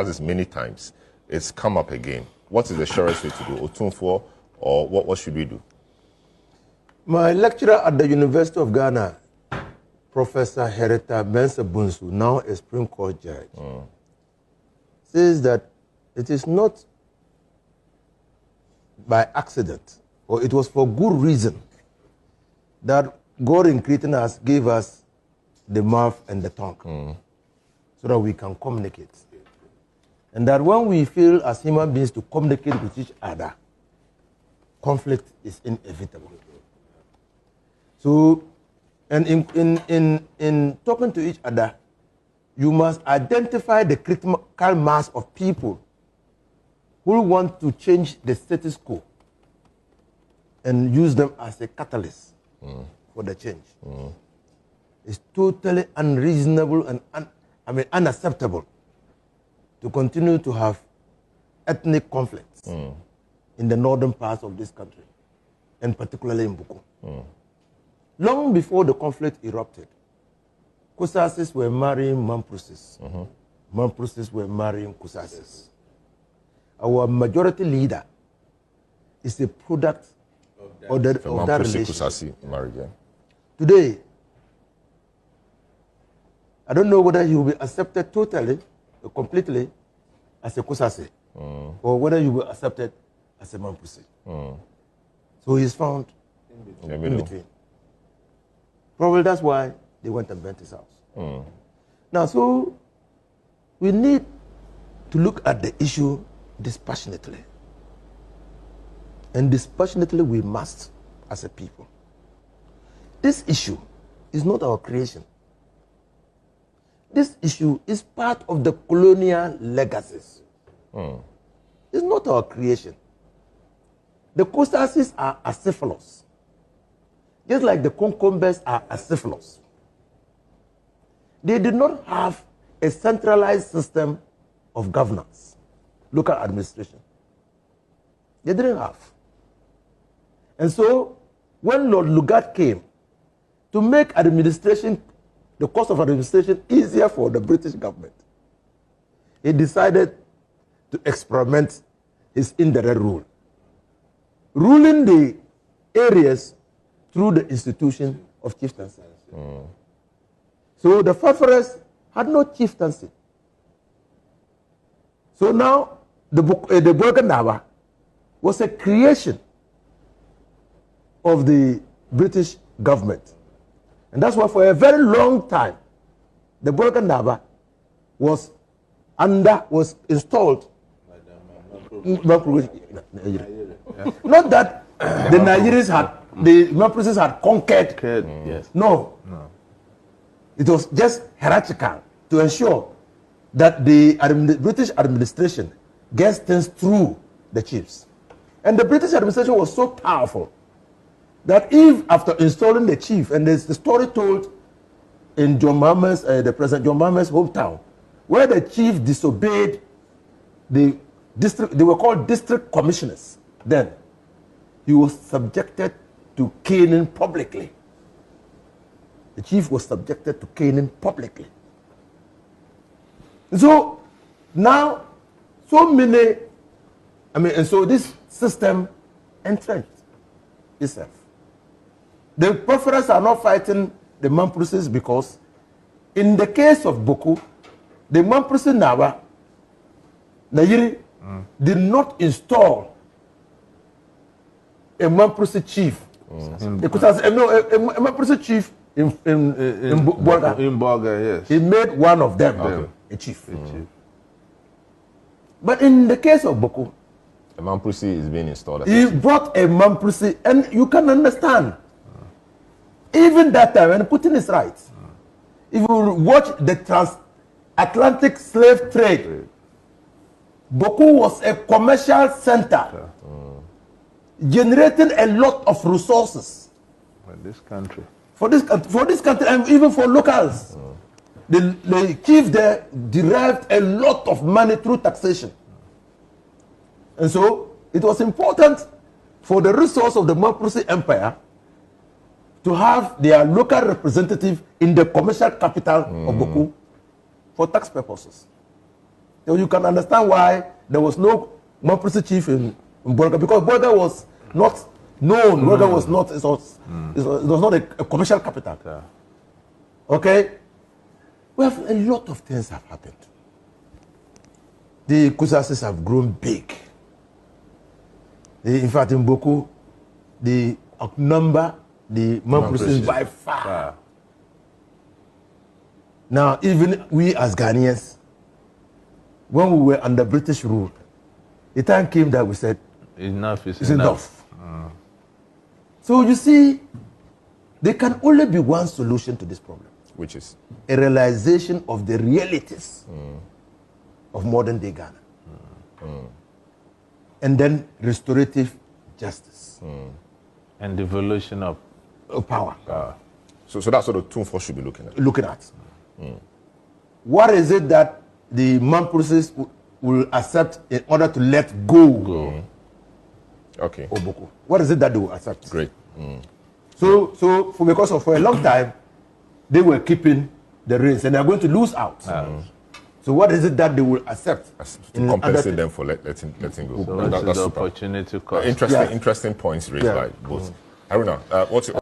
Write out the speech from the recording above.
this many times. It's come up again. What is the surest way to do? Otunfo, or what should we do? My lecturer at the University of Ghana, Professor Herita Bensa Bunsu, now a Supreme Court judge, says that it is not by accident, or it was for good reason, that God in creating us gave us the mouth and the tongue so that we can communicate. And that when we fail as human beings to communicate with each other, conflict is inevitable. So, and in talking to each other, you must identify the critical mass of people who want to change the status quo and use them as a catalyst for the change. It's totally unreasonable and unacceptable to continue to have ethnic conflicts in the northern parts of this country, and particularly in BAWKU. Long before the conflict erupted, Kusasis were marrying Mamprusis. Mamprusis were marrying Kusasis. Our majority leader is a product of that relationship. Today, I don't know whether he will be accepted totally or completely as a Kusasi, or whether he will be accepted as a Mamprusi. So he's found in between. Probably that's why they went and burnt his house. Now, so we need to look at the issue dispassionately. And dispassionately we must as a people. This issue is not our creation. This issue is part of the colonial legacies. It's not our creation. The Kusasis are acephalous, just like the Konkombes are acephalous. They did not have a centralized system of governance, local administration. They didn't have. And so, when Lord Lugard came to make administration, the cost of administration easier for the British government, he decided to experiment his indirect rule, ruling the areas through the institution of chieftaincy. So the Fafares had no chieftaincy. So now the BAWKU was a creation of the British government. And that's why for a very long time, the BAWKU was installed. Not that the Nigerians the Mamprusis had conquered. Yes. No. It was just hierarchical to ensure that the British administration gets things through the chiefs. And the British administration was so powerful that if after installing the chief, and there's the story told in John Mahama's, the President John Mahama's hometown, where the chief disobeyed the district, they were called district commissioners then. He was subjected to caning publicly. The chief was subjected to caning publicly. And so now, so many, and so this system entrenched itself. The Fafares are not fighting the Mamprusis because, in the case of BAWKU, the Mamprusi Nawa, Nayiri, did not install a Mamprusi chief. Because a Mamprusi chief in Bolga. In Bolga, yes. He made one of them a chief. But in the case of BAWKU, a Mamprusi is being installed. He brought a Mamprusi, and you can understand. Even that time, and Putin is right. If you watch the transatlantic slave trade, BAWKU was a commercial center, generating a lot of resources for this country. For this country, and even for locals. The chief there derived a lot of money through taxation. And so it was important for the resource of the Mamprusi Empire to have their local representative in the commercial capital of BAWKU for tax purposes. So you can understand why there was no Mamprusi chief in Bolga, because Bolga was not known. Bolga was not, it was not a commercial capital. Yeah. Okay? Well, a lot of things have happened. The Kusasis have grown big. In fact, in BAWKU, they outnumber the Mamprusis by far. Yeah. Now, even we as Ghanaians, when we were under British rule, the time came that we said, Enough is it's enough. So you see, there can only be one solution to this problem. Which is? A realization of the realities of modern day Ghana. And then restorative justice. And devolution of Power. So that's what the Otumfuo should be looking at. What is it that the Mamprusis will accept in order to let go Okay. of BAWKU? What is it that they will accept? Great. So because for a long time, they were keeping the reins and they are going to lose out. So what is it that they will accept? To compensate them for letting go. so that's the super. opportunity cost. Interesting points raised by both. Haruna, what's your